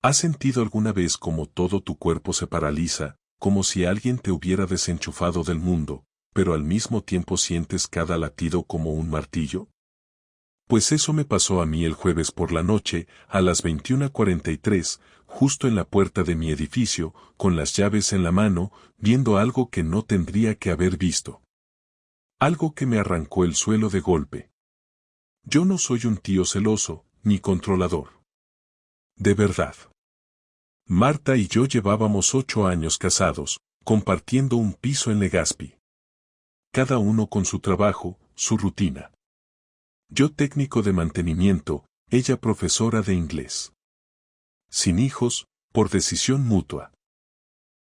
¿Has sentido alguna vez como todo tu cuerpo se paraliza, como si alguien te hubiera desenchufado del mundo, pero al mismo tiempo sientes cada latido como un martillo? Pues eso me pasó a mí el jueves por la noche, a las 21:43, justo en la puerta de mi edificio, con las llaves en la mano, viendo algo que no tendría que haber visto. Algo que me arrancó el suelo de golpe. Yo no soy un tío celoso, ni controlador. De verdad. Marta y yo llevábamos 8 años casados, compartiendo un piso en Legazpi. Cada uno con su trabajo, su rutina. Yo técnico de mantenimiento, ella profesora de inglés. Sin hijos, por decisión mutua.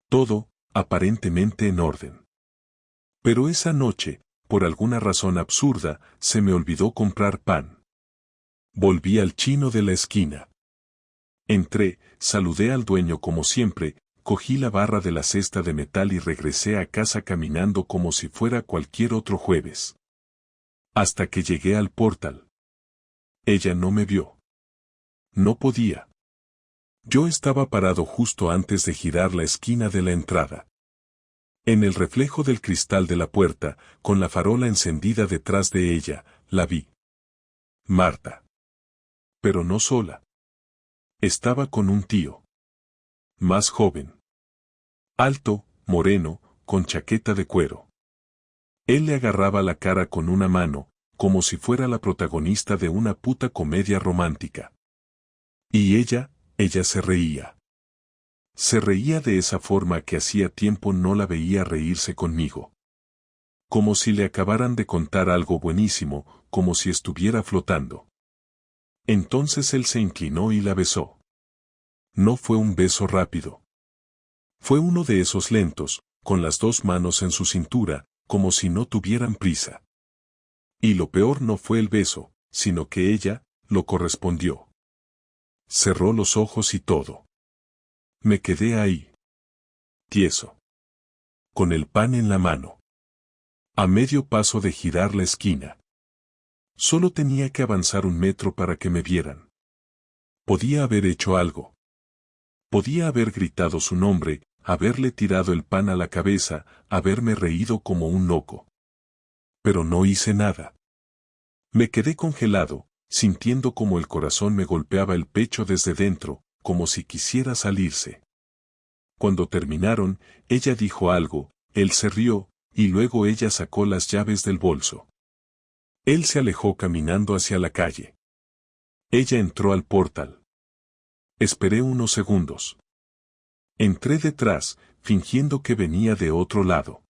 Todo, aparentemente en orden. Pero esa noche, por alguna razón absurda, se me olvidó comprar pan. Volví al chino de la esquina. Entré, saludé al dueño como siempre, cogí la barra de la cesta de metal y regresé a casa caminando como si fuera cualquier otro jueves. Hasta que llegué al portal. Ella no me vio. No podía. Yo estaba parado justo antes de girar la esquina de la entrada. En el reflejo del cristal de la puerta, con la farola encendida detrás de ella, la vi. Marta. Pero no sola. Estaba con un tío. Más joven. Alto, moreno, con chaqueta de cuero. Él le agarraba la cara con una mano, como si fuera la protagonista de una puta comedia romántica. Y ella se reía. Se reía de esa forma que hacía tiempo no la veía reírse conmigo. Como si le acabaran de contar algo buenísimo, como si estuviera flotando. Entonces él se inclinó y la besó. No fue un beso rápido. Fue uno de esos lentos, con las dos manos en su cintura, como si no tuvieran prisa. Y lo peor no fue el beso, sino que ella lo correspondió. Cerró los ojos y todo. Me quedé ahí. Tieso. Con el pan en la mano. A medio paso de girar la esquina. Solo tenía que avanzar 1 metro para que me vieran. Podía haber hecho algo. Podía haber gritado su nombre, haberle tirado el pan a la cabeza, haberme reído como un loco. Pero no hice nada. Me quedé congelado, sintiendo como el corazón me golpeaba el pecho desde dentro, como si quisiera salirse. Cuando terminaron, ella dijo algo, él se rió, y luego ella sacó las llaves del bolso. Él se alejó caminando hacia la calle. Ella entró al portal. Esperé unos segundos. Entré detrás, fingiendo que venía de otro lado.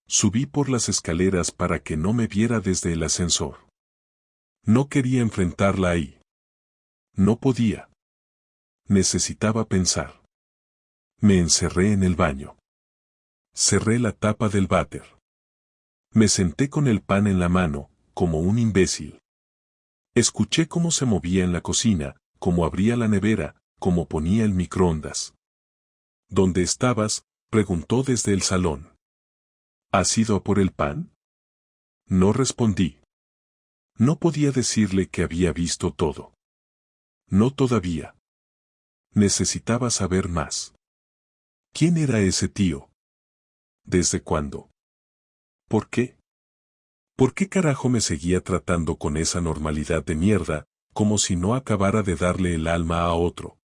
Subí por las escaleras para que no me viera desde el ascensor. No quería enfrentarla ahí. No podía. Necesitaba pensar. Me encerré en el baño. Cerré la tapa del váter. Me senté con el pan en la mano, como un imbécil. Escuché cómo se movía en la cocina, cómo abría la nevera, cómo ponía el microondas. ¿Dónde estabas?, preguntó desde el salón. ¿Has ido a por el pan? No respondí. No podía decirle que había visto todo. No todavía. Necesitaba saber más. ¿Quién era ese tío? ¿Desde cuándo? ¿Por qué? ¿Por qué carajo me seguía tratando con esa normalidad de mierda, como si no acabara de darle el alma a otro?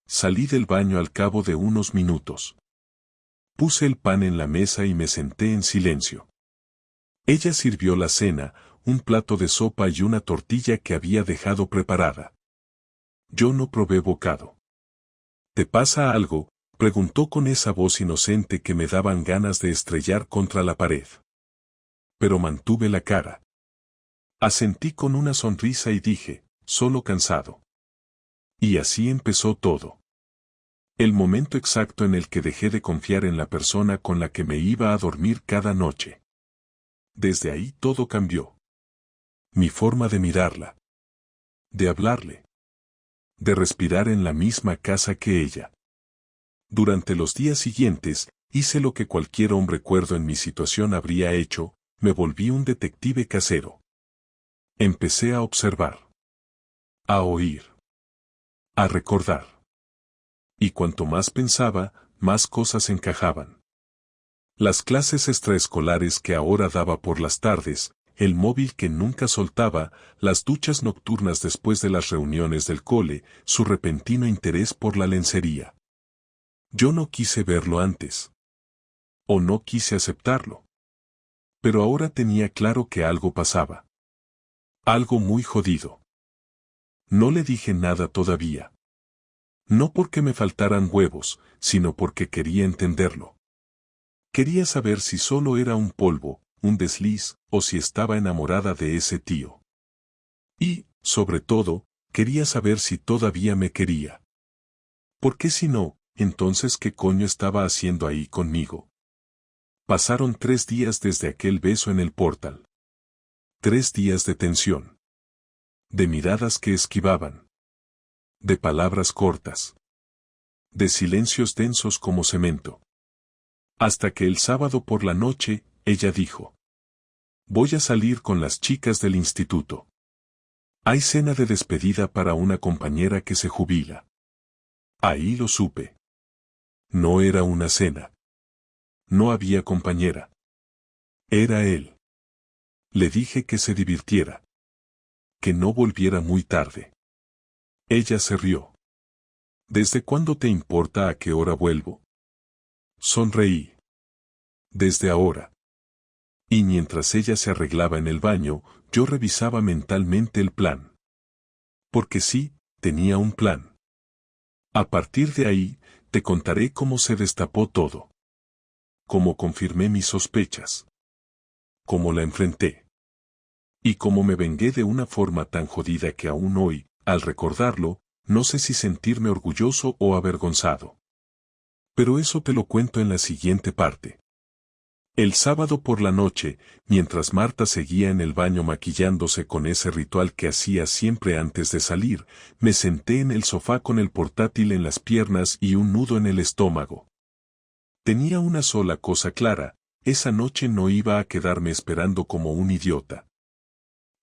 Salí del baño al cabo de unos minutos. Puse el pan en la mesa y me senté en silencio. Ella sirvió la cena, un plato de sopa y una tortilla que había dejado preparada. Yo no probé bocado. ¿Te pasa algo?, preguntó con esa voz inocente que me daban ganas de estrellar contra la pared. Pero mantuve la cara. Asentí con una sonrisa y dije, solo cansado. Y así empezó todo. El momento exacto en el que dejé de confiar en la persona con la que me iba a dormir cada noche. Desde ahí todo cambió. Mi forma de mirarla. De hablarle. De respirar en la misma casa que ella. Durante los días siguientes, hice lo que cualquier hombre cuerdo en mi situación habría hecho, me volví un detective casero. Empecé a observar. A oír. A recordar. Y cuanto más pensaba, más cosas encajaban. Las clases extraescolares que ahora daba por las tardes, el móvil que nunca soltaba, las duchas nocturnas después de las reuniones del cole, su repentino interés por la lencería. Yo no quise verlo antes. O no quise aceptarlo. Pero ahora tenía claro que algo pasaba. Algo muy jodido. No le dije nada todavía. No porque me faltaran huevos, sino porque quería entenderlo. Quería saber si solo era un polvo, un desliz, o si estaba enamorada de ese tío. Y, sobre todo, quería saber si todavía me quería. Porque si no, entonces ¿qué coño estaba haciendo ahí conmigo? Pasaron 3 días desde aquel beso en el portal. 3 días de tensión. De miradas que esquivaban. De palabras cortas. De silencios densos como cemento. Hasta que el sábado por la noche, ella dijo: voy a salir con las chicas del instituto. Hay cena de despedida para una compañera que se jubila. Ahí lo supe. No era una cena. No había compañera. Era él. Le dije que se divirtiera. Que no volviera muy tarde. Ella se rió. ¿Desde cuándo te importa a qué hora vuelvo? Sonreí. Desde ahora. Y mientras ella se arreglaba en el baño, yo revisaba mentalmente el plan. Porque sí, tenía un plan. A partir de ahí, te contaré cómo se destapó todo. Cómo confirmé mis sospechas. Cómo la enfrenté. Y cómo me vengué de una forma tan jodida que aún hoy, al recordarlo, no sé si sentirme orgulloso o avergonzado. Pero eso te lo cuento en la siguiente parte. El sábado por la noche, mientras Marta seguía en el baño maquillándose con ese ritual que hacía siempre antes de salir, me senté en el sofá con el portátil en las piernas y un nudo en el estómago. Tenía una sola cosa clara: esa noche no iba a quedarme esperando como un idiota.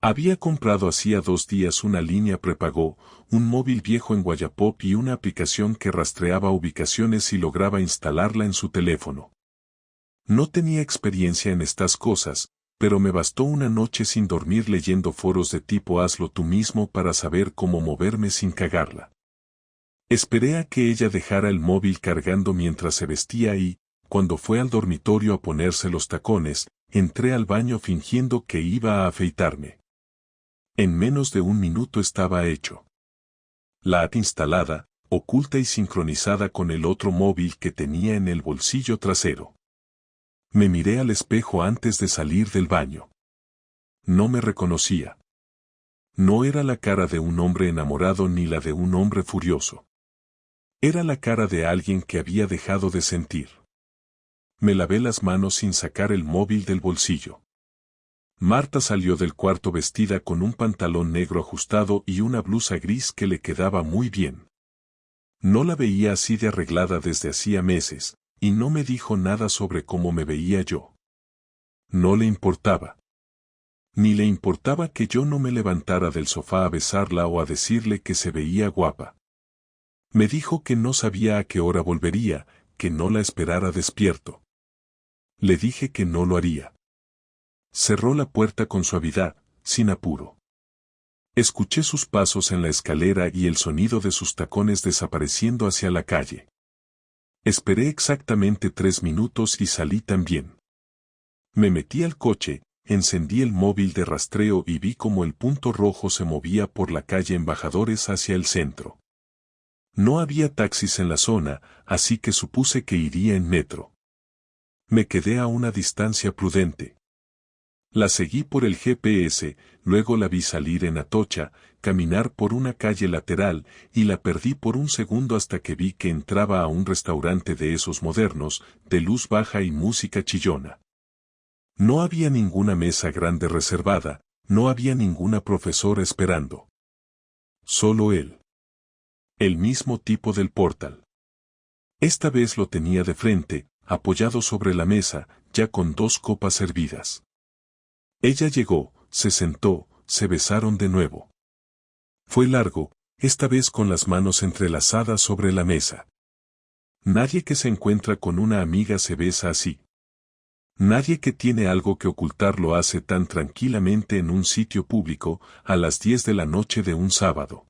Había comprado hacía 2 días una línea prepago, un móvil viejo en Wallapop y una aplicación que rastreaba ubicaciones y lograba instalarla en su teléfono. No tenía experiencia en estas cosas, pero me bastó una noche sin dormir leyendo foros de tipo hazlo tú mismo para saber cómo moverme sin cagarla. Esperé a que ella dejara el móvil cargando mientras se vestía y, cuando fue al dormitorio a ponerse los tacones, entré al baño fingiendo que iba a afeitarme. En menos de 1 minuto estaba hecho. La app instalada, oculta y sincronizada con el otro móvil que tenía en el bolsillo trasero. Me miré al espejo antes de salir del baño. No me reconocía. No era la cara de un hombre enamorado ni la de un hombre furioso. Era la cara de alguien que había dejado de sentir. Me lavé las manos sin sacar el móvil del bolsillo. Marta salió del cuarto vestida con un pantalón negro ajustado y una blusa gris que le quedaba muy bien. No la veía así de arreglada desde hacía meses, y no me dijo nada sobre cómo me veía yo. No le importaba. Ni le importaba que yo no me levantara del sofá a besarla o a decirle que se veía guapa. Me dijo que no sabía a qué hora volvería, que no la esperara despierto. Le dije que no lo haría. Cerró la puerta con suavidad, sin apuro. Escuché sus pasos en la escalera y el sonido de sus tacones desapareciendo hacia la calle. Esperé exactamente 3 minutos y salí también. Me metí al coche, encendí el móvil de rastreo y vi cómo el punto rojo se movía por la calle Embajadores hacia el centro. No había taxis en la zona, así que supuse que iría en metro. Me quedé a una distancia prudente. La seguí por el GPS, luego la vi salir en Atocha, caminar por una calle lateral, y la perdí por un segundo hasta que vi que entraba a un restaurante de esos modernos, de luz baja y música chillona. No había ninguna mesa grande reservada, no había ninguna profesora esperando. Solo él. El mismo tipo del portal. Esta vez lo tenía de frente, apoyado sobre la mesa, ya con 2 copas servidas. Ella llegó, se sentó, se besaron de nuevo. Fue largo, esta vez con las manos entrelazadas sobre la mesa. Nadie que se encuentra con una amiga se besa así. Nadie que tiene algo que ocultar lo hace tan tranquilamente en un sitio público, a las 10 de la noche de un sábado.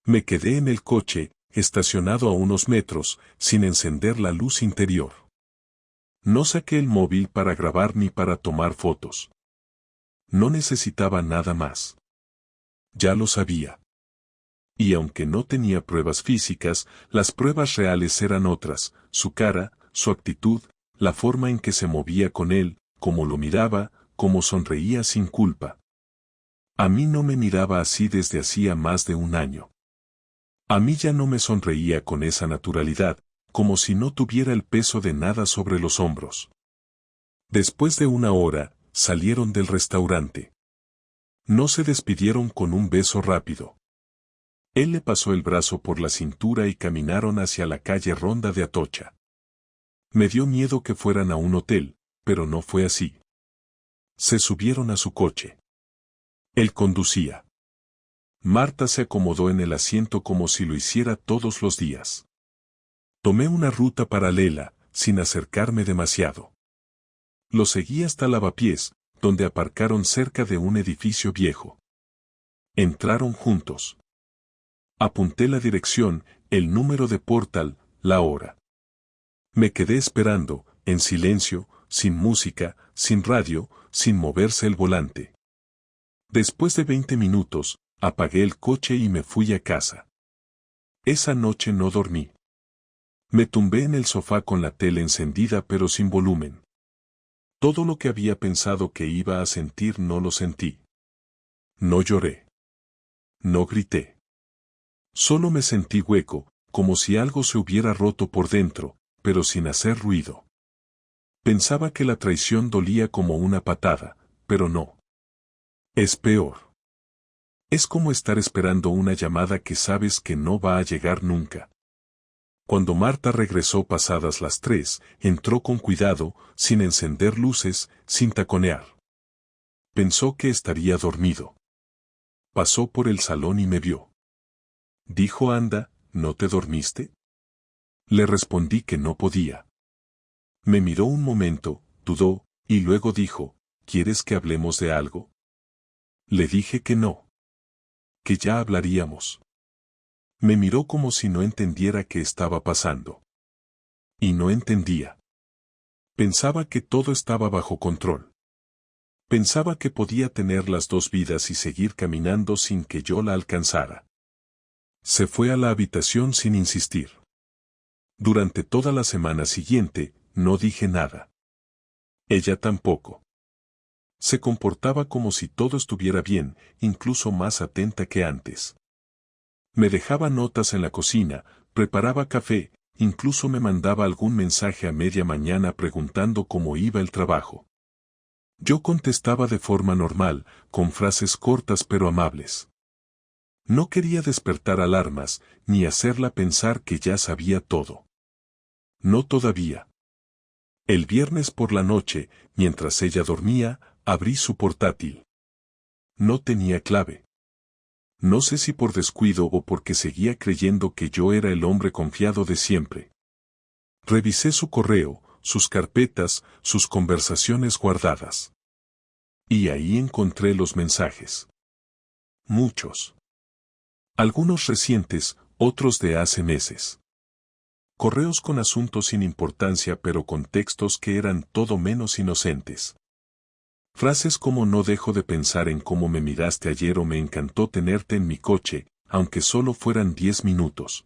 Me quedé en el coche, estacionado a unos metros, sin encender la luz interior. No saqué el móvil para grabar ni para tomar fotos. No necesitaba nada más. Ya lo sabía. Y aunque no tenía pruebas físicas, las pruebas reales eran otras: su cara, su actitud, la forma en que se movía con él, cómo lo miraba, cómo sonreía sin culpa. A mí no me miraba así desde hacía más de un año. A mí ya no me sonreía con esa naturalidad, como si no tuviera el peso de nada sobre los hombros. Después de una hora, salieron del restaurante. No se despidieron con un beso rápido. Él le pasó el brazo por la cintura y caminaron hacia la calle Ronda de Atocha. Me dio miedo que fueran a un hotel, pero no fue así. Se subieron a su coche. Él conducía. Marta se acomodó en el asiento como si lo hiciera todos los días. Tomé una ruta paralela, sin acercarme demasiado. Lo seguí hasta Lavapiés, donde aparcaron cerca de un edificio viejo. Entraron juntos. Apunté la dirección, el número de portal, la hora. Me quedé esperando, en silencio, sin música, sin radio, sin moverse el volante. Después de 20 minutos, apagué el coche y me fui a casa. Esa noche no dormí. Me tumbé en el sofá con la tele encendida pero sin volumen. Todo lo que había pensado que iba a sentir no lo sentí. No lloré. No grité. Solo me sentí hueco, como si algo se hubiera roto por dentro, pero sin hacer ruido. Pensaba que la traición dolía como una patada, pero no. Es peor. Es como estar esperando una llamada que sabes que no va a llegar nunca. Cuando Marta regresó pasadas las 3, entró con cuidado, sin encender luces, sin taconear. Pensó que estaría dormido. Pasó por el salón y me vio. Dijo: «Anda, ¿no te dormiste?». Le respondí que no podía. Me miró un momento, dudó, y luego dijo: «¿Quieres que hablemos de algo?». Le dije que no. Que ya hablaríamos. Me miró como si no entendiera qué estaba pasando. Y no entendía. Pensaba que todo estaba bajo control. Pensaba que podía tener las dos vidas y seguir caminando sin que yo la alcanzara. Se fue a la habitación sin insistir. Durante toda la semana siguiente, no dije nada. Ella tampoco. Se comportaba como si todo estuviera bien, incluso más atenta que antes. Me dejaba notas en la cocina, preparaba café, incluso me mandaba algún mensaje a media mañana preguntando cómo iba el trabajo. Yo contestaba de forma normal, con frases cortas pero amables. No quería despertar alarmas, ni hacerla pensar que ya sabía todo. No todavía. El viernes por la noche, mientras ella dormía, abrí su portátil. No tenía clave. No sé si por descuido o porque seguía creyendo que yo era el hombre confiado de siempre. Revisé su correo, sus carpetas, sus conversaciones guardadas. Y ahí encontré los mensajes. Muchos. Algunos recientes, otros de hace meses. Correos con asuntos sin importancia pero con textos que eran todo menos inocentes. Frases como: «No dejo de pensar en cómo me miraste ayer» o «Me encantó tenerte en mi coche, aunque solo fueran 10 minutos».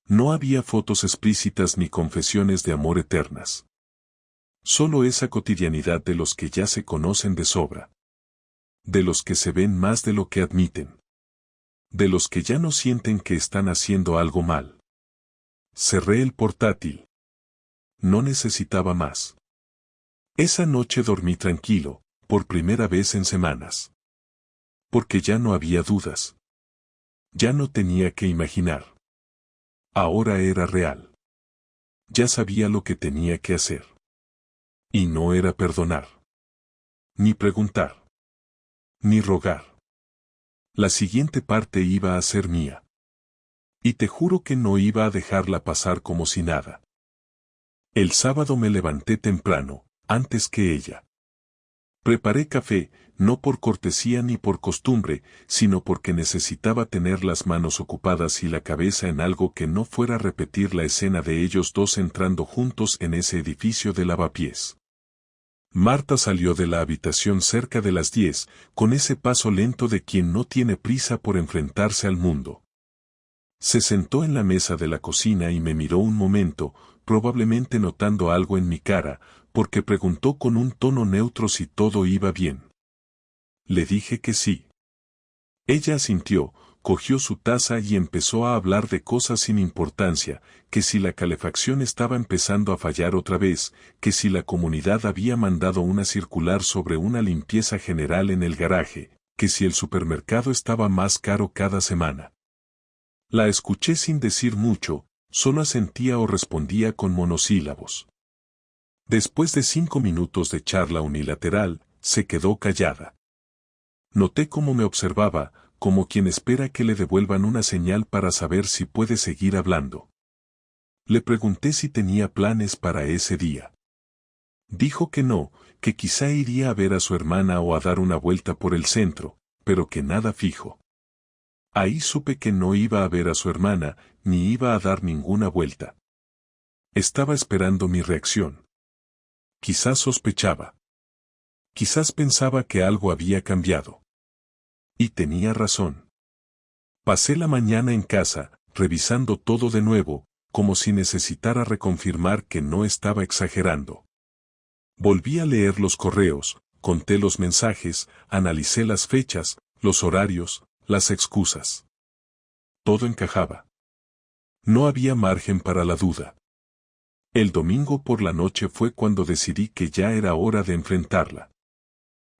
No había fotos explícitas ni confesiones de amor eternas. Solo esa cotidianidad de los que ya se conocen de sobra. De los que se ven más de lo que admiten. De los que ya no sienten que están haciendo algo mal. Cerré el portátil. No necesitaba más. Esa noche dormí tranquilo, por primera vez en semanas. Porque ya no había dudas. Ya no tenía que imaginar. Ahora era real. Ya sabía lo que tenía que hacer. Y no era perdonar. Ni preguntar. Ni rogar. La siguiente parte iba a ser mía. Y te juro que no iba a dejarla pasar como si nada. El sábado me levanté temprano, antes que ella. Preparé café, no por cortesía ni por costumbre, sino porque necesitaba tener las manos ocupadas y la cabeza en algo que no fuera a repetir la escena de ellos dos entrando juntos en ese edificio de lavapiés. Marta salió de la habitación cerca de las 10, con ese paso lento de quien no tiene prisa por enfrentarse al mundo. Se sentó en la mesa de la cocina y me miró un momento, probablemente notando algo en mi cara, porque preguntó con un tono neutro si todo iba bien. Le dije que sí. Ella asintió, cogió su taza y empezó a hablar de cosas sin importancia, que si la calefacción estaba empezando a fallar otra vez, que si la comunidad había mandado una circular sobre una limpieza general en el garaje, que si el supermercado estaba más caro cada semana. La escuché sin decir mucho, solo asentía o respondía con monosílabos. Después de 5 minutos de charla unilateral, se quedó callada. Noté cómo me observaba, como quien espera que le devuelvan una señal para saber si puede seguir hablando. Le pregunté si tenía planes para ese día. Dijo que no, que quizá iría a ver a su hermana o a dar una vuelta por el centro, pero que nada fijo. Ahí supe que no iba a ver a su hermana, ni iba a dar ninguna vuelta. Estaba esperando mi reacción. Quizás sospechaba. Quizás pensaba que algo había cambiado. Y tenía razón. Pasé la mañana en casa, revisando todo de nuevo, como si necesitara reconfirmar que no estaba exagerando. Volví a leer los correos, conté los mensajes, analicé las fechas, los horarios, las excusas. Todo encajaba. No había margen para la duda. El domingo por la noche fue cuando decidí que ya era hora de enfrentarla.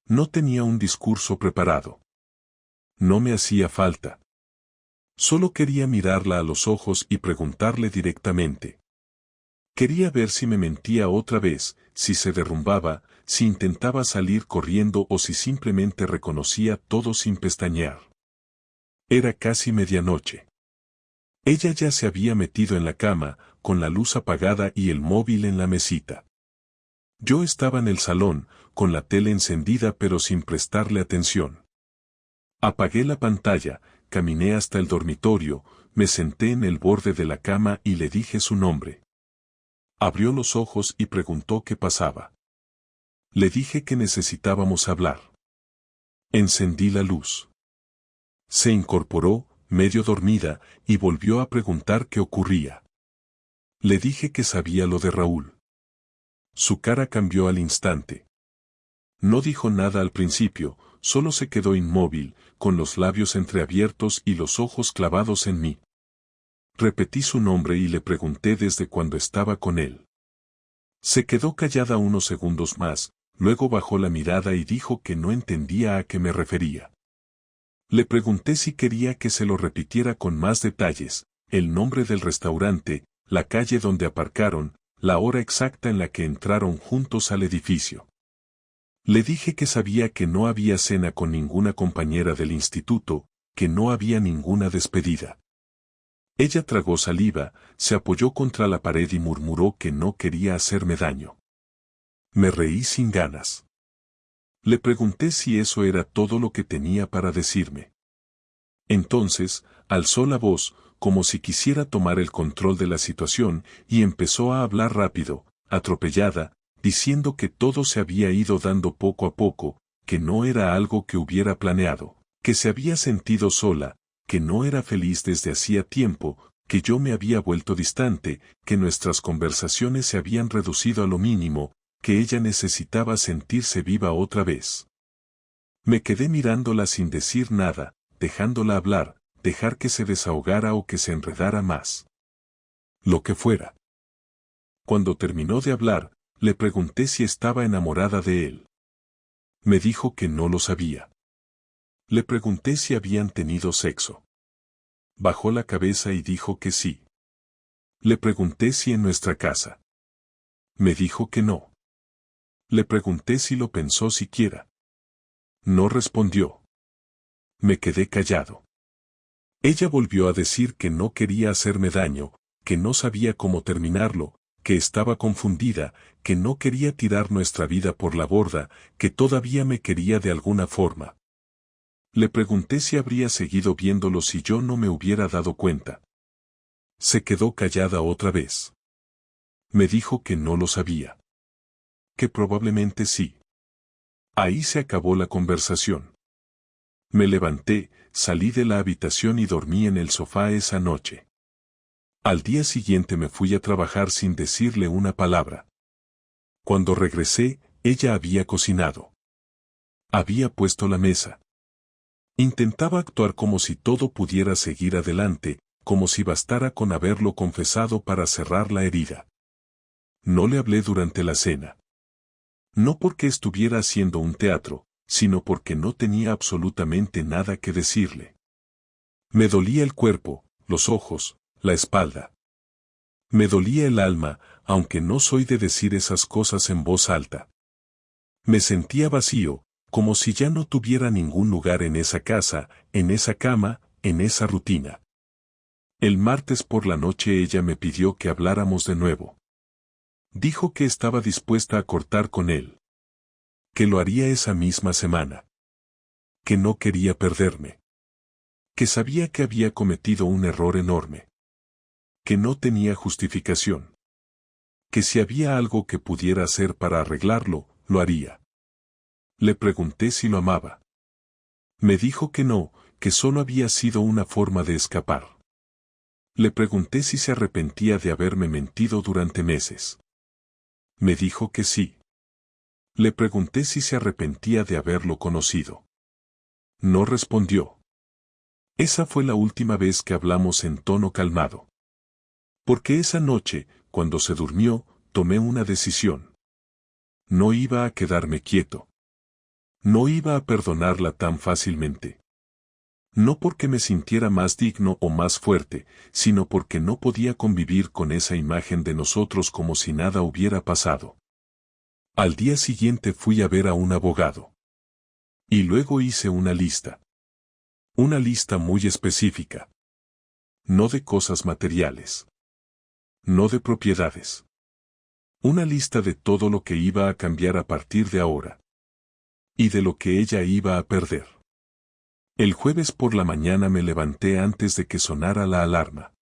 No tenía un discurso preparado. No me hacía falta. Solo quería mirarla a los ojos y preguntarle directamente. Quería ver si me mentía otra vez, si se derrumbaba, si intentaba salir corriendo o si simplemente reconocía todo sin pestañear. Era casi medianoche. Ella ya se había metido en la cama, con la luz apagada y el móvil en la mesita. Yo estaba en el salón, con la tele encendida pero sin prestarle atención. Apagué la pantalla, caminé hasta el dormitorio, me senté en el borde de la cama y le dije su nombre. Abrió los ojos y preguntó qué pasaba. Le dije que necesitábamos hablar. Encendí la luz. Se incorporó, medio dormida, y volvió a preguntar qué ocurría. Le dije que sabía lo de Raúl. Su cara cambió al instante. No dijo nada al principio, solo se quedó inmóvil, con los labios entreabiertos y los ojos clavados en mí. Repetí su nombre y le pregunté desde cuando estaba con él. Se quedó callada unos segundos más, luego bajó la mirada y dijo que no entendía a qué me refería. Le pregunté si quería que se lo repitiera con más detalles, el nombre del restaurante, la calle donde aparcaron, la hora exacta en la que entraron juntos al edificio. Le dije que sabía que no había cena con ninguna compañera del instituto, que no había ninguna despedida. Ella tragó saliva, se apoyó contra la pared y murmuró que no quería hacerme daño. Me reí sin ganas. Le pregunté si eso era todo lo que tenía para decirme. Entonces, alzó la voz, como si quisiera tomar el control de la situación, y empezó a hablar rápido, atropellada, diciendo que todo se había ido dando poco a poco, que no era algo que hubiera planeado, que se había sentido sola, que no era feliz desde hacía tiempo, que yo me había vuelto distante, que nuestras conversaciones se habían reducido a lo mínimo, que ella necesitaba sentirse viva otra vez. Me quedé mirándola sin decir nada, dejándola hablar, dejar que se desahogara o que se enredara más. Lo que fuera. Cuando terminó de hablar, le pregunté si estaba enamorada de él. Me dijo que no lo sabía. Le pregunté si habían tenido sexo. Bajó la cabeza y dijo que sí. Le pregunté si en nuestra casa. Me dijo que no. Le pregunté si lo pensó siquiera. No respondió. Me quedé callado. Ella volvió a decir que no quería hacerme daño, que no sabía cómo terminarlo, que estaba confundida, que no quería tirar nuestra vida por la borda, que todavía me quería de alguna forma. Le pregunté si habría seguido viéndolo si yo no me hubiera dado cuenta. Se quedó callada otra vez. Me dijo que no lo sabía. Que probablemente sí. Ahí se acabó la conversación. Me levanté, salí de la habitación y dormí en el sofá esa noche. Al día siguiente me fui a trabajar sin decirle una palabra. Cuando regresé, ella había cocinado. Había puesto la mesa. Intentaba actuar como si todo pudiera seguir adelante, como si bastara con haberlo confesado para cerrar la herida. No le hablé durante la cena. No porque estuviera haciendo un teatro, sino porque no tenía absolutamente nada que decirle. Me dolía el cuerpo, los ojos, la espalda. Me dolía el alma, aunque no soy de decir esas cosas en voz alta. Me sentía vacío, como si ya no tuviera ningún lugar en esa casa, en esa cama, en esa rutina. El martes por la noche ella me pidió que habláramos de nuevo. Dijo que estaba dispuesta a cortar con él. Que lo haría esa misma semana. Que no quería perderme. Que sabía que había cometido un error enorme. Que no tenía justificación. Que si había algo que pudiera hacer para arreglarlo, lo haría. Le pregunté si lo amaba. Me dijo que no, que solo había sido una forma de escapar. Le pregunté si se arrepentía de haberme mentido durante meses. Me dijo que sí. Le pregunté si se arrepentía de haberlo conocido. No respondió. Esa fue la última vez que hablamos en tono calmado. Porque esa noche, cuando se durmió, tomé una decisión. No iba a quedarme quieto. No iba a perdonarla tan fácilmente. No porque me sintiera más digno o más fuerte, sino porque no podía convivir con esa imagen de nosotros como si nada hubiera pasado. Al día siguiente fui a ver a un abogado. Y luego hice una lista. Una lista muy específica. No de cosas materiales. No de propiedades. Una lista de todo lo que iba a cambiar a partir de ahora. Y de lo que ella iba a perder. El jueves por la mañana me levanté antes de que sonara la alarma.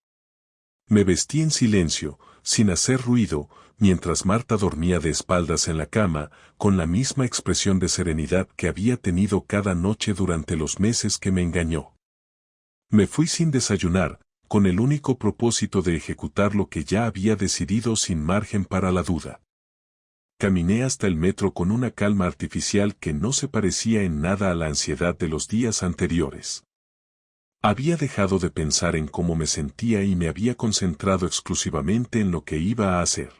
Me vestí en silencio, sin hacer ruido, mientras Marta dormía de espaldas en la cama, con la misma expresión de serenidad que había tenido cada noche durante los meses que me engañó. Me fui sin desayunar, con el único propósito de ejecutar lo que ya había decidido sin margen para la duda. Caminé hasta el metro con una calma artificial que no se parecía en nada a la ansiedad de los días anteriores. Había dejado de pensar en cómo me sentía y me había concentrado exclusivamente en lo que iba a hacer.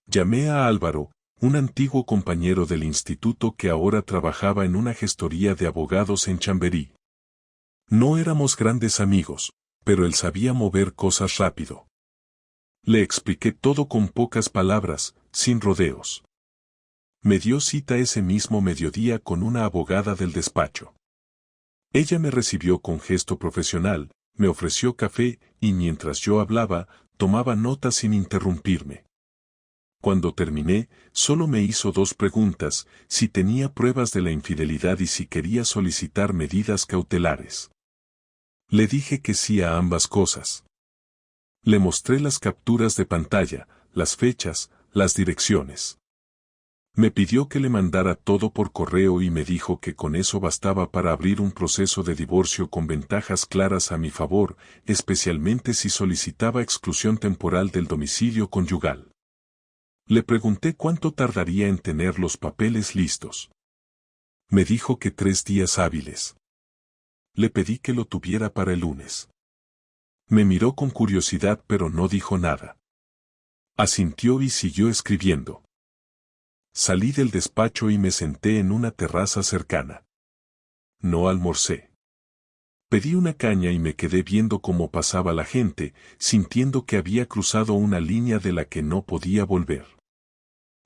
Llamé a Álvaro, un antiguo compañero del instituto que ahora trabajaba en una gestoría de abogados en Chamberí. No éramos grandes amigos, pero él sabía mover cosas rápido. Le expliqué todo con pocas palabras, sin rodeos. Me dio cita ese mismo mediodía con una abogada del despacho. Ella me recibió con gesto profesional, me ofreció café y mientras yo hablaba, tomaba notas sin interrumpirme. Cuando terminé, solo me hizo dos preguntas, si tenía pruebas de la infidelidad y si quería solicitar medidas cautelares. Le dije que sí a ambas cosas. Le mostré las capturas de pantalla, las fechas, las direcciones. Me pidió que le mandara todo por correo y me dijo que con eso bastaba para abrir un proceso de divorcio con ventajas claras a mi favor, especialmente si solicitaba exclusión temporal del domicilio conyugal. Le pregunté cuánto tardaría en tener los papeles listos. Me dijo que 3 días hábiles. Le pedí que lo tuviera para el lunes. Me miró con curiosidad pero no dijo nada. Asintió y siguió escribiendo. Salí del despacho y me senté en una terraza cercana. No almorcé. Pedí una caña y me quedé viendo cómo pasaba la gente, sintiendo que había cruzado una línea de la que no podía volver.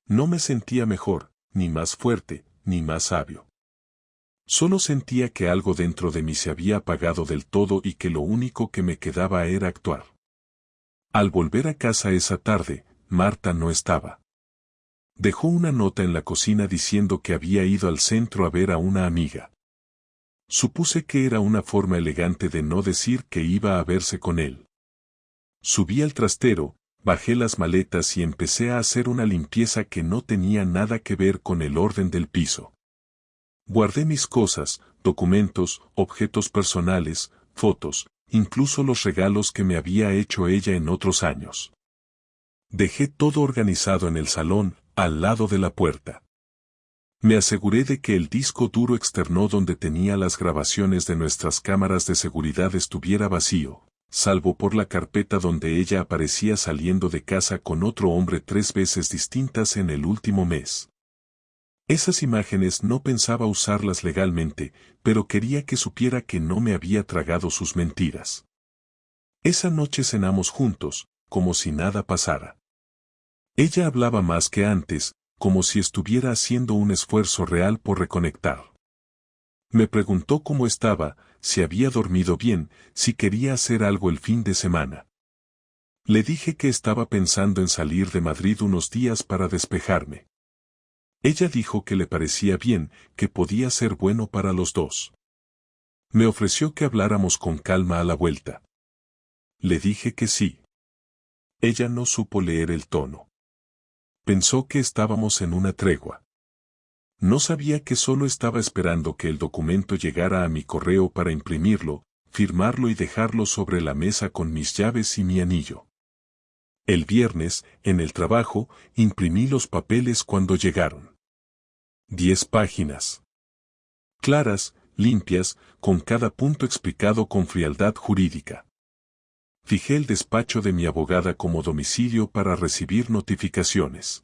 No me sentía mejor, ni más fuerte, ni más sabio. Solo sentía que algo dentro de mí se había apagado del todo y que lo único que me quedaba era actuar. Al volver a casa esa tarde, Marta no estaba. Dejó una nota en la cocina diciendo que había ido al centro a ver a una amiga. Supuse que era una forma elegante de no decir que iba a verse con él. Subí al trastero, bajé las maletas y empecé a hacer una limpieza que no tenía nada que ver con el orden del piso. Guardé mis cosas, documentos, objetos personales, fotos, incluso los regalos que me había hecho ella en otros años. Dejé todo organizado en el salón, al lado de la puerta. Me aseguré de que el disco duro externo donde tenía las grabaciones de nuestras cámaras de seguridad estuviera vacío, salvo por la carpeta donde ella aparecía saliendo de casa con otro hombre 3 veces distintas en el último mes. Esas imágenes no pensaba usarlas legalmente, pero quería que supiera que no me había tragado sus mentiras. Esa noche cenamos juntos, como si nada pasara. Ella hablaba más que antes, como si estuviera haciendo un esfuerzo real por reconectar. Me preguntó cómo estaba, si había dormido bien, si quería hacer algo el fin de semana. Le dije que estaba pensando en salir de Madrid unos días para despejarme. Ella dijo que le parecía bien, que podía ser bueno para los dos. Me ofreció que habláramos con calma a la vuelta. Le dije que sí. Ella no supo leer el tono. Pensó que estábamos en una tregua. No sabía que solo estaba esperando que el documento llegara a mi correo para imprimirlo, firmarlo y dejarlo sobre la mesa con mis llaves y mi anillo. El viernes, en el trabajo, imprimí los papeles cuando llegaron. 10 páginas. Claras, limpias, con cada punto explicado con frialdad jurídica. Fijé el despacho de mi abogada como domicilio para recibir notificaciones.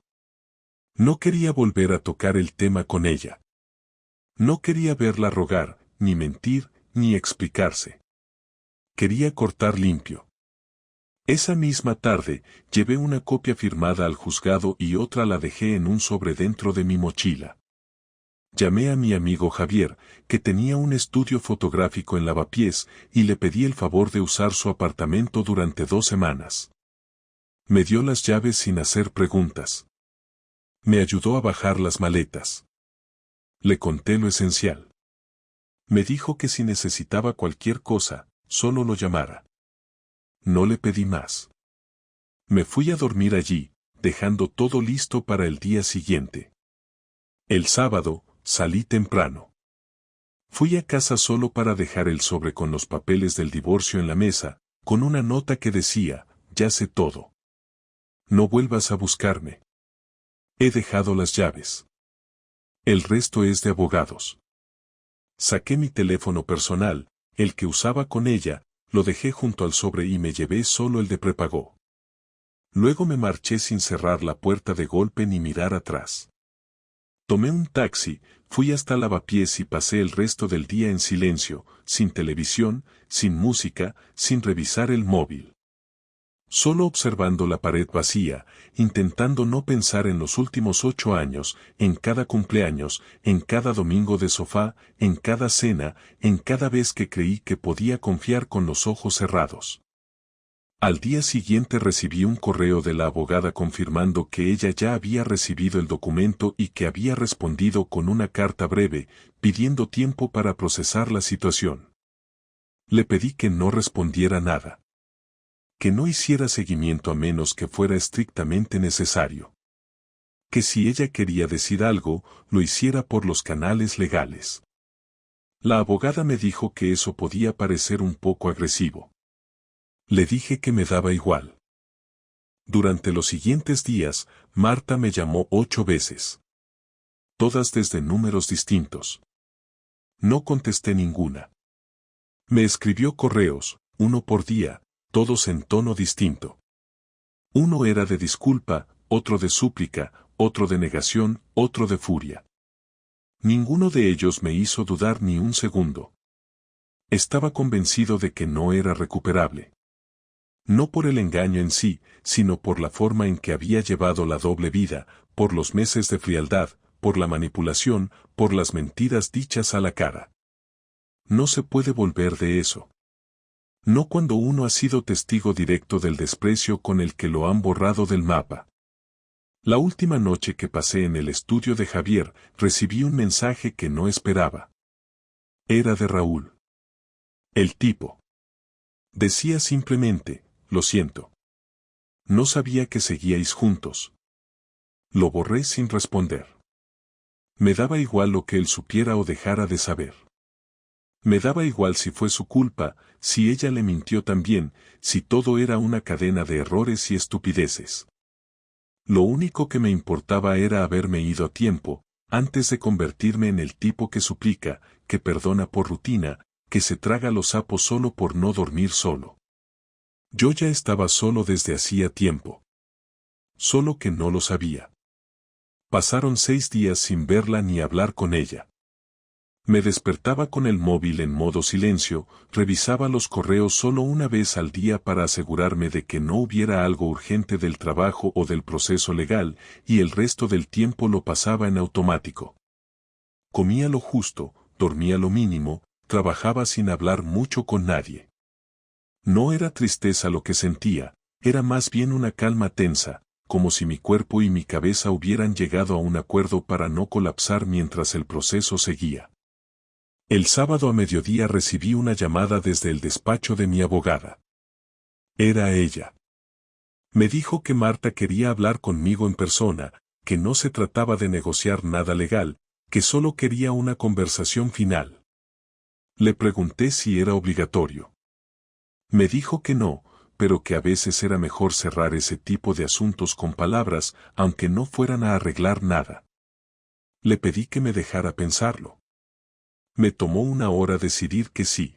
No quería volver a tocar el tema con ella. No quería verla rogar, ni mentir, ni explicarse. Quería cortar limpio. Esa misma tarde, llevé una copia firmada al juzgado y otra la dejé en un sobre dentro de mi mochila. Llamé a mi amigo Javier, que tenía un estudio fotográfico en Lavapiés, y le pedí el favor de usar su apartamento durante 2 semanas. Me dio las llaves sin hacer preguntas. Me ayudó a bajar las maletas. Le conté lo esencial. Me dijo que si necesitaba cualquier cosa, solo lo llamara. No le pedí más. Me fui a dormir allí, dejando todo listo para el día siguiente. El sábado, salí temprano. Fui a casa solo para dejar el sobre con los papeles del divorcio en la mesa, con una nota que decía, ya sé todo. No vuelvas a buscarme. He dejado las llaves. El resto es de abogados. Saqué mi teléfono personal, el que usaba con ella, lo dejé junto al sobre y me llevé solo el de prepago. Luego me marché sin cerrar la puerta de golpe ni mirar atrás. Tomé un taxi, fui hasta Lavapiés y pasé el resto del día en silencio, sin televisión, sin música, sin revisar el móvil. Solo observando la pared vacía, intentando no pensar en los últimos 8 años, en cada cumpleaños, en cada domingo de sofá, en cada cena, en cada vez que creí que podía confiar con los ojos cerrados. Al día siguiente recibí un correo de la abogada confirmando que ella ya había recibido el documento y que había respondido con una carta breve, pidiendo tiempo para procesar la situación. Le pedí que no respondiera nada. Que no hiciera seguimiento a menos que fuera estrictamente necesario. Que si ella quería decir algo, lo hiciera por los canales legales. La abogada me dijo que eso podía parecer un poco agresivo. Le dije que me daba igual. Durante los siguientes días, Marta me llamó 8 veces. Todas desde números distintos. No contesté ninguna. Me escribió correos, 1 por día, todos en tono distinto. Uno era de disculpa, otro de súplica, otro de negación, otro de furia. Ninguno de ellos me hizo dudar ni un segundo. Estaba convencido de que no era recuperable. No por el engaño en sí, sino por la forma en que había llevado la doble vida, por los meses de frialdad, por la manipulación, por las mentiras dichas a la cara. No se puede volver de eso. No cuando uno ha sido testigo directo del desprecio con el que lo han borrado del mapa. La última noche que pasé en el estudio de Javier, recibí un mensaje que no esperaba. Era de Raúl. El tipo. Decía simplemente, lo siento. No sabía que seguíais juntos. Lo borré sin responder. Me daba igual lo que él supiera o dejara de saber. Me daba igual si fue su culpa, si ella le mintió también, si todo era una cadena de errores y estupideces. Lo único que me importaba era haberme ido a tiempo, antes de convertirme en el tipo que suplica, que perdona por rutina, que se traga los sapos solo por no dormir solo. Yo ya estaba solo desde hacía tiempo. Solo que no lo sabía. Pasaron 6 días sin verla ni hablar con ella. Me despertaba con el móvil en modo silencio, revisaba los correos solo una vez al día para asegurarme de que no hubiera algo urgente del trabajo o del proceso legal, y el resto del tiempo lo pasaba en automático. Comía lo justo, dormía lo mínimo, trabajaba sin hablar mucho con nadie. No era tristeza lo que sentía, era más bien una calma tensa, como si mi cuerpo y mi cabeza hubieran llegado a un acuerdo para no colapsar mientras el proceso seguía. El sábado a mediodía recibí una llamada desde el despacho de mi abogada. Era ella. Me dijo que Marta quería hablar conmigo en persona, que no se trataba de negociar nada legal, que solo quería una conversación final. Le pregunté si era obligatorio. Me dijo que no, pero que a veces era mejor cerrar ese tipo de asuntos con palabras, aunque no fueran a arreglar nada. Le pedí que me dejara pensarlo. Me tomó 1 hora decidir que sí.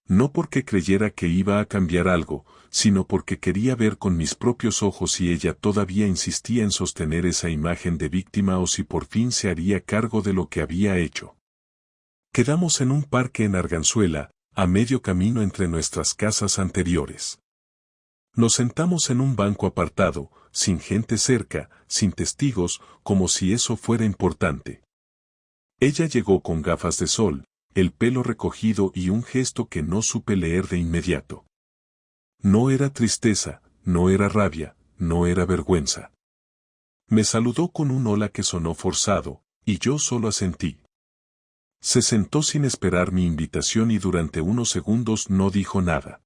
No porque creyera que iba a cambiar algo, sino porque quería ver con mis propios ojos si ella todavía insistía en sostener esa imagen de víctima o si por fin se haría cargo de lo que había hecho. Quedamos en un parque en Arganzuela, a medio camino entre nuestras casas anteriores. Nos sentamos en un banco apartado, sin gente cerca, sin testigos, como si eso fuera importante. Ella llegó con gafas de sol, el pelo recogido y un gesto que no supe leer de inmediato. No era tristeza, no era rabia, no era vergüenza. Me saludó con un hola que sonó forzado, y yo solo asentí. Se sentó sin esperar mi invitación y durante unos segundos no dijo nada.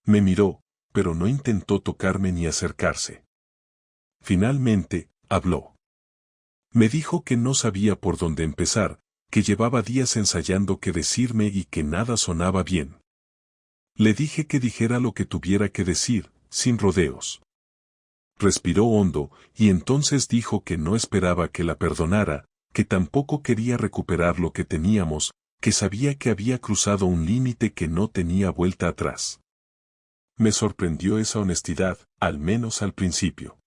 Me miró, pero no intentó tocarme ni acercarse. Finalmente, habló. Me dijo que no sabía por dónde empezar, que llevaba días ensayando qué decirme y que nada sonaba bien. Le dije que dijera lo que tuviera que decir, sin rodeos. Respiró hondo, y entonces dijo que no esperaba que la perdonara, que tampoco quería recuperar lo que teníamos, que sabía que había cruzado un límite que no tenía vuelta atrás. Me sorprendió esa honestidad, al menos al principio.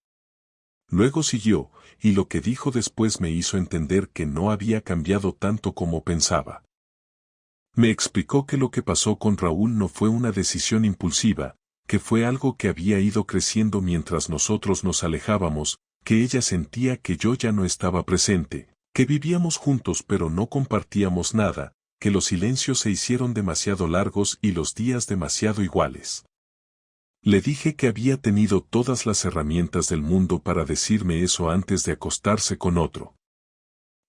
Luego siguió, y lo que dijo después me hizo entender que no había cambiado tanto como pensaba. Me explicó que lo que pasó con Raúl no fue una decisión impulsiva, que fue algo que había ido creciendo mientras nosotros nos alejábamos, que ella sentía que yo ya no estaba presente, que vivíamos juntos pero no compartíamos nada, que los silencios se hicieron demasiado largos y los días demasiado iguales. Le dije que había tenido todas las herramientas del mundo para decirme eso antes de acostarse con otro.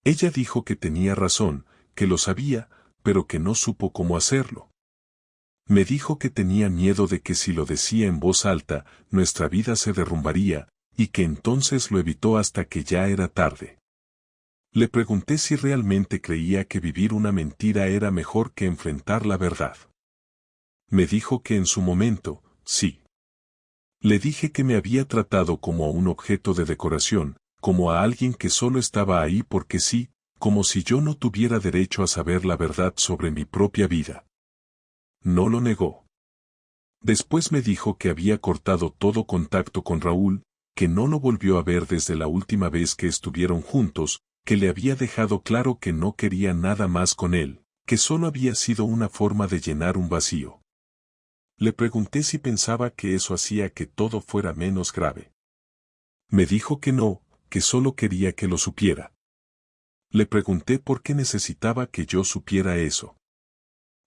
Ella dijo que tenía razón, que lo sabía, pero que no supo cómo hacerlo. Me dijo que tenía miedo de que si lo decía en voz alta, nuestra vida se derrumbaría, y que entonces lo evitó hasta que ya era tarde. Le pregunté si realmente creía que vivir una mentira era mejor que enfrentar la verdad. Me dijo que en su momento, sí. Le dije que me había tratado como a un objeto de decoración, como a alguien que solo estaba ahí porque sí, como si yo no tuviera derecho a saber la verdad sobre mi propia vida. No lo negó. Después me dijo que había cortado todo contacto con Raúl, que no lo volvió a ver desde la última vez que estuvieron juntos, que le había dejado claro que no quería nada más con él, que solo había sido una forma de llenar un vacío. Le pregunté si pensaba que eso hacía que todo fuera menos grave. Me dijo que no, que solo quería que lo supiera. Le pregunté por qué necesitaba que yo supiera eso.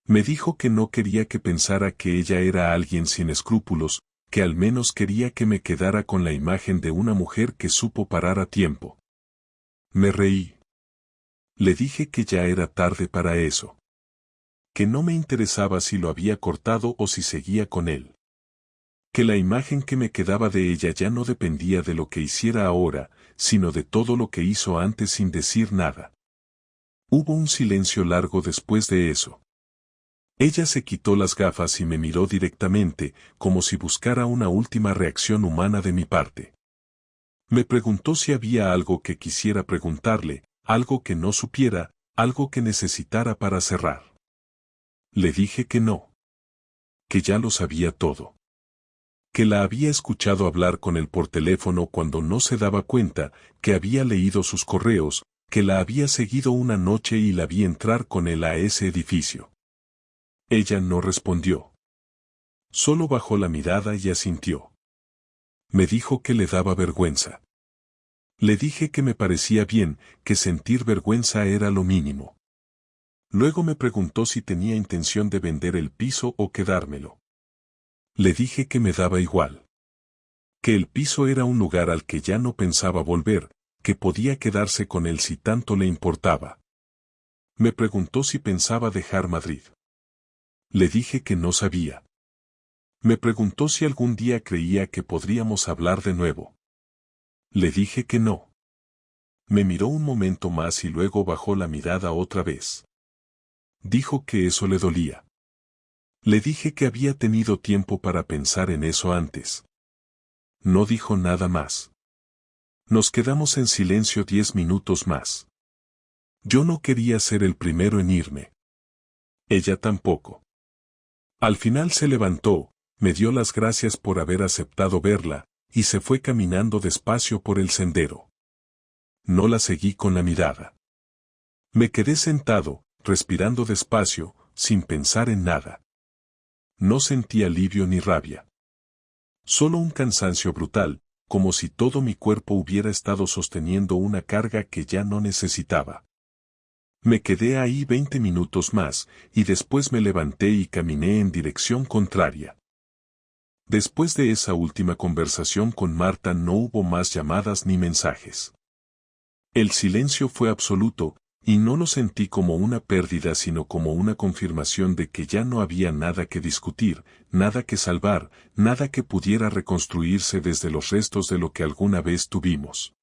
Me dijo que no quería que pensara que ella era alguien sin escrúpulos, que al menos quería que me quedara con la imagen de una mujer que supo parar a tiempo. Me reí. Le dije que ya era tarde para eso. Que no me interesaba si lo había cortado o si seguía con él. Que la imagen que me quedaba de ella ya no dependía de lo que hiciera ahora, sino de todo lo que hizo antes sin decir nada. Hubo un silencio largo después de eso. Ella se quitó las gafas y me miró directamente, como si buscara una última reacción humana de mi parte. Me preguntó si había algo que quisiera preguntarle, algo que no supiera, algo que necesitara para cerrar. Le dije que no. Que ya lo sabía todo. Que la había escuchado hablar con él por teléfono cuando no se daba cuenta, que había leído sus correos, que la había seguido una noche y la vi entrar con él a ese edificio. Ella no respondió. Solo bajó la mirada y asintió. Me dijo que le daba vergüenza. Le dije que me parecía bien, que sentir vergüenza era lo mínimo. Luego me preguntó si tenía intención de vender el piso o quedármelo. Le dije que me daba igual. Que el piso era un lugar al que ya no pensaba volver, que podía quedarse con él si tanto le importaba. Me preguntó si pensaba dejar Madrid. Le dije que no sabía. Me preguntó si algún día creía que podríamos hablar de nuevo. Le dije que no. Me miró un momento más y luego bajó la mirada otra vez. Dijo que eso le dolía. Le dije que había tenido tiempo para pensar en eso antes. No dijo nada más. Nos quedamos en silencio 10 minutos más. Yo no quería ser el primero en irme. Ella tampoco. Al final se levantó, me dio las gracias por haber aceptado verla, y se fue caminando despacio por el sendero. No la seguí con la mirada. Me quedé sentado, respirando despacio, sin pensar en nada. No sentí alivio ni rabia. Solo un cansancio brutal, como si todo mi cuerpo hubiera estado sosteniendo una carga que ya no necesitaba. Me quedé ahí 20 minutos más, y después me levanté y caminé en dirección contraria. Después de esa última conversación con Marta no hubo más llamadas ni mensajes. El silencio fue absoluto, y no lo sentí como una pérdida sino como una confirmación de que ya no había nada que discutir, nada que salvar, nada que pudiera reconstruirse desde los restos de lo que alguna vez tuvimos.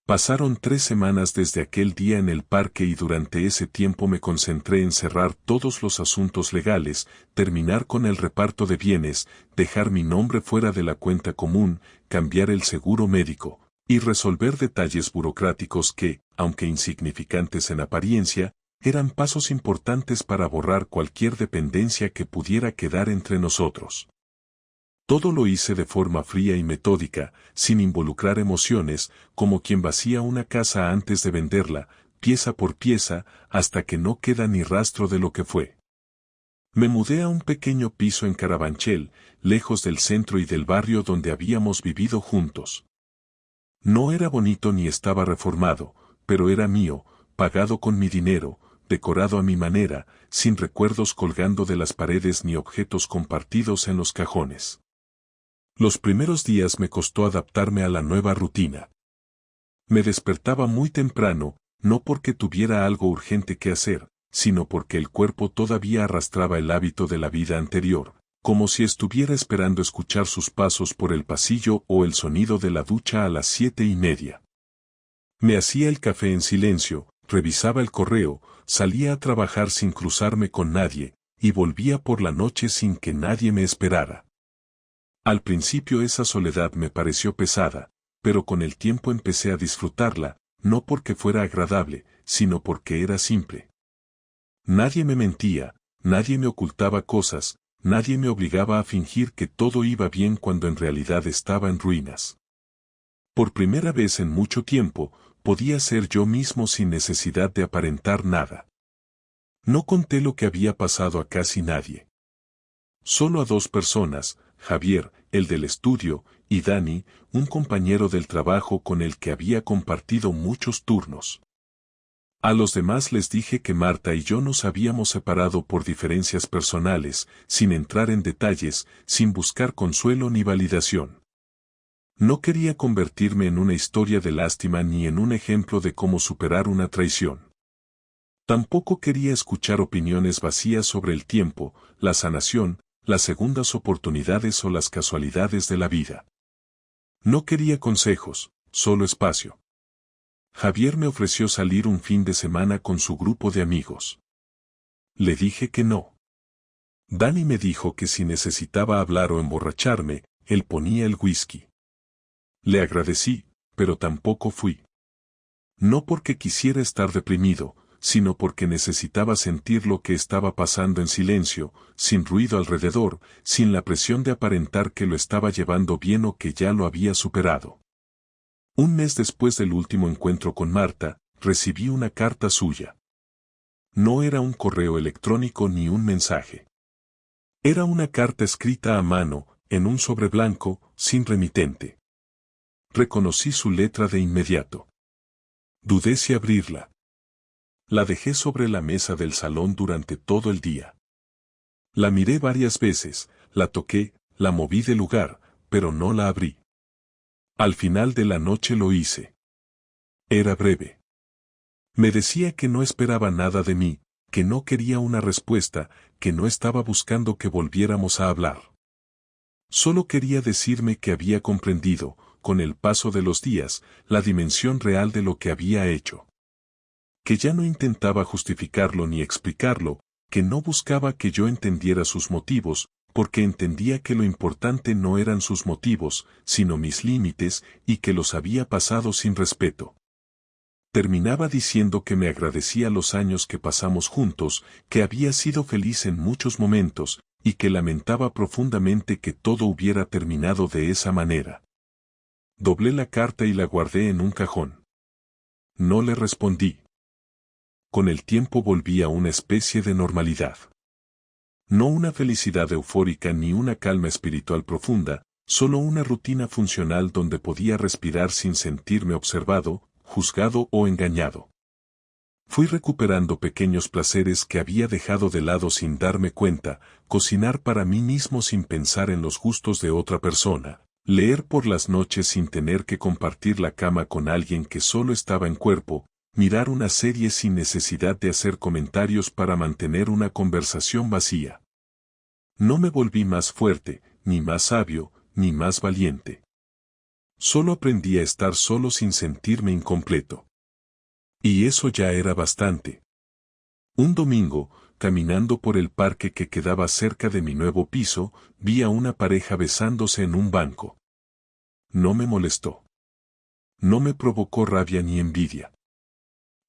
Pasaron 3 semanas desde aquel día en el parque y durante ese tiempo me concentré en cerrar todos los asuntos legales, terminar con el reparto de bienes, dejar mi nombre fuera de la cuenta común, cambiar el seguro médico, y resolver detalles burocráticos que, aunque insignificantes en apariencia, eran pasos importantes para borrar cualquier dependencia que pudiera quedar entre nosotros. Todo lo hice de forma fría y metódica, sin involucrar emociones, como quien vacía una casa antes de venderla, pieza por pieza, hasta que no queda ni rastro de lo que fue. Me mudé a un pequeño piso en Carabanchel, lejos del centro y del barrio donde habíamos vivido juntos. No era bonito ni estaba reformado, pero era mío, pagado con mi dinero, decorado a mi manera, sin recuerdos colgando de las paredes ni objetos compartidos en los cajones. Los primeros días me costó adaptarme a la nueva rutina. Me despertaba muy temprano, no porque tuviera algo urgente que hacer, sino porque el cuerpo todavía arrastraba el hábito de la vida anterior, como si estuviera esperando escuchar sus pasos por el pasillo o el sonido de la ducha a las 7:30. Me hacía el café en silencio, revisaba el correo, salía a trabajar sin cruzarme con nadie, y volvía por la noche sin que nadie me esperara. Al principio esa soledad me pareció pesada, pero con el tiempo empecé a disfrutarla, no porque fuera agradable, sino porque era simple. Nadie me mentía, nadie me ocultaba cosas, nadie me obligaba a fingir que todo iba bien cuando en realidad estaba en ruinas. Por primera vez en mucho tiempo, podía ser yo mismo sin necesidad de aparentar nada. No conté lo que había pasado a casi nadie. Solo a 2 personas, Javier, el del estudio, y Dani, un compañero del trabajo con el que había compartido muchos turnos. A los demás les dije que Marta y yo nos habíamos separado por diferencias personales, sin entrar en detalles, sin buscar consuelo ni validación. No quería convertirme en una historia de lástima ni en un ejemplo de cómo superar una traición. Tampoco quería escuchar opiniones vacías sobre el tiempo, la sanación, las segundas oportunidades o las casualidades de la vida. No quería consejos, solo espacio. Javier me ofreció salir un fin de semana con su grupo de amigos. Le dije que no. Dani me dijo que si necesitaba hablar o emborracharme, él ponía el whisky. Le agradecí, pero tampoco fui. No porque quisiera estar deprimido, sino porque necesitaba sentir lo que estaba pasando en silencio, sin ruido alrededor, sin la presión de aparentar que lo estaba llevando bien o que ya lo había superado. Un mes después del último encuentro con Marta, recibí una carta suya. No era un correo electrónico ni un mensaje. Era una carta escrita a mano, en un sobre blanco, sin remitente. Reconocí su letra de inmediato. Dudé si abrirla. La dejé sobre la mesa del salón durante todo el día. La miré varias veces, la toqué, la moví de lugar, pero no la abrí. Al final de la noche lo hice. Era breve. Me decía que no esperaba nada de mí, que no quería una respuesta, que no estaba buscando que volviéramos a hablar. Solo quería decirme que había comprendido, con el paso de los días, la dimensión real de lo que había hecho. Que ya no intentaba justificarlo ni explicarlo, que no buscaba que yo entendiera sus motivos, porque entendía que lo importante no eran sus motivos, sino mis límites, y que los había pasado sin respeto. Terminaba diciendo que me agradecía los años que pasamos juntos, que había sido feliz en muchos momentos, y que lamentaba profundamente que todo hubiera terminado de esa manera. Doblé la carta y la guardé en un cajón. No le respondí. Con el tiempo volví a una especie de normalidad. No una felicidad eufórica ni una calma espiritual profunda, solo una rutina funcional donde podía respirar sin sentirme observado, juzgado o engañado. Fui recuperando pequeños placeres que había dejado de lado sin darme cuenta, cocinar para mí mismo sin pensar en los gustos de otra persona, leer por las noches sin tener que compartir la cama con alguien que solo estaba en cuerpo, mirar una serie sin necesidad de hacer comentarios para mantener una conversación vacía. No me volví más fuerte, ni más sabio, ni más valiente. Solo aprendí a estar solo sin sentirme incompleto. Y eso ya era bastante. Un domingo, caminando por el parque que quedaba cerca de mi nuevo piso, vi a una pareja besándose en un banco. No me molestó. No me provocó rabia ni envidia.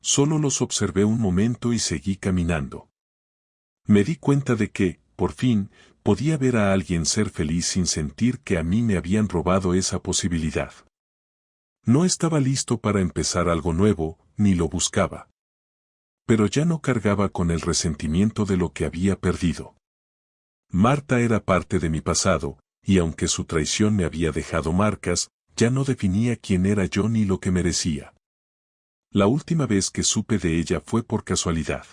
Solo los observé un momento y seguí caminando. Me di cuenta de que, por fin, podía ver a alguien ser feliz sin sentir que a mí me habían robado esa posibilidad. No estaba listo para empezar algo nuevo, ni lo buscaba. Pero ya no cargaba con el resentimiento de lo que había perdido. Marta era parte de mi pasado, y aunque su traición me había dejado marcas, ya no definía quién era yo ni lo que merecía. La última vez que supe de ella fue por casualidad.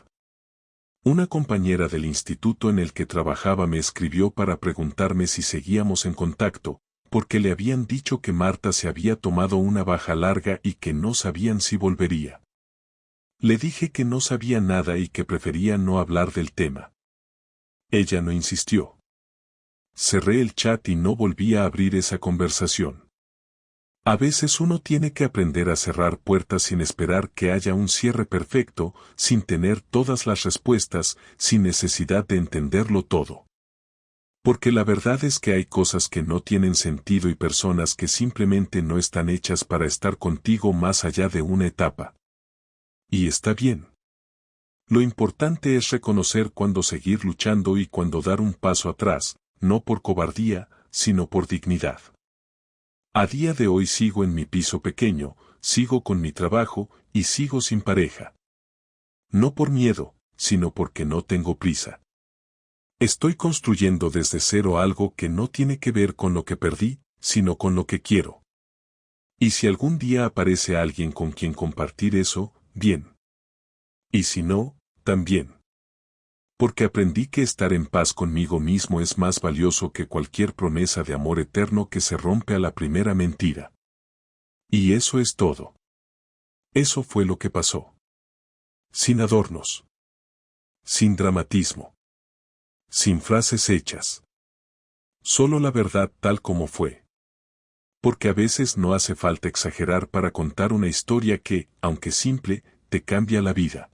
Una compañera del instituto en el que trabajaba me escribió para preguntarme si seguíamos en contacto, porque le habían dicho que Marta se había tomado una baja larga y que no sabían si volvería. Le dije que no sabía nada y que prefería no hablar del tema. Ella no insistió. Cerré el chat y no volví a abrir esa conversación. A veces uno tiene que aprender a cerrar puertas sin esperar que haya un cierre perfecto, sin tener todas las respuestas, sin necesidad de entenderlo todo. Porque la verdad es que hay cosas que no tienen sentido y personas que simplemente no están hechas para estar contigo más allá de una etapa. Y está bien. Lo importante es reconocer cuándo seguir luchando y cuándo dar un paso atrás, no por cobardía, sino por dignidad. A día de hoy sigo en mi piso pequeño, sigo con mi trabajo, y sigo sin pareja. No por miedo, sino porque no tengo prisa. Estoy construyendo desde cero algo que no tiene que ver con lo que perdí, sino con lo que quiero. Y si algún día aparece alguien con quien compartir eso, bien. Y si no, también. Porque aprendí que estar en paz conmigo mismo es más valioso que cualquier promesa de amor eterno que se rompe a la primera mentira. Y eso es todo. Eso fue lo que pasó. Sin adornos. Sin dramatismo. Sin frases hechas. Solo la verdad tal como fue. Porque a veces no hace falta exagerar para contar una historia que, aunque simple, te cambia la vida.